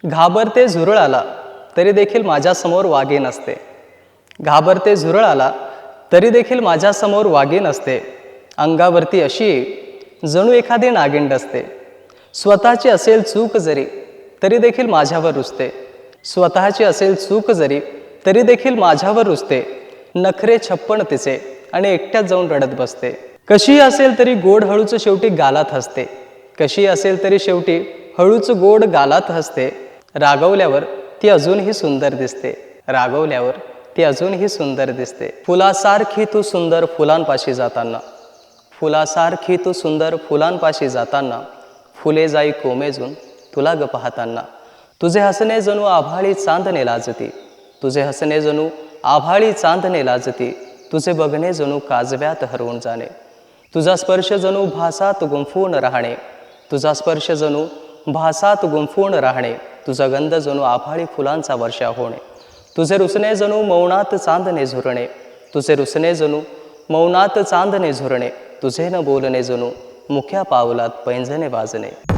घाबरते झुरळ आला तरी देखील माझ्यासमोर वाघे नसते. घाबरते झुरळ आला तरी देखील माझ्यासमोर वाघे नसते. अंगावरती अशी जणू एखादी नागिंड असते. स्वतःची असेल चूक जरी तरी देखील माझ्यावर रुसते. स्वतःची असेल चूक जरी तरी देखील माझ्यावर रुसते. नखरे 56 तिचे आणि एकट्यात जाऊन रडत बसते. कशी असेल तरी गोड हळूच शेवटी गालात हसते. कशी असेल तरी शेवटी हळूच गोड गालात हसते. रागवल्यावर ती अजूनही सुंदर दिसते. रागवल्यावर ती अजूनही सुंदर दिसते. फुलासारखी तू सुंदर फुलांपाशी जाताना. फुलासारखी तू सुंदर फुलांपाशी जाताना. फुले जाई कोमेजून तुला ग पाहताना. तुझे हसणे जणू आभाळी चांदणे लाजती. तुझे हसणे जणू आभाळी चांदणे लाजती. तुझे बघणे जणू काजव्यात हरवून जाणे. तुझा स्पर्श जणू भासात गुंफून राहणे. तुझा स्पर्श जणू भासात गुंफून राहणे. तुझा गंध जणू आभाळी फुलांचा वर्षा होणे. तुझे रुसणे जणू मौनात चांदणे झुरणे. तुझे रुसणे जणू मौनात चांदणे झुरणे. तुझे न बोलणे जणू मुख्या पावलात पैंजणे वाजणे.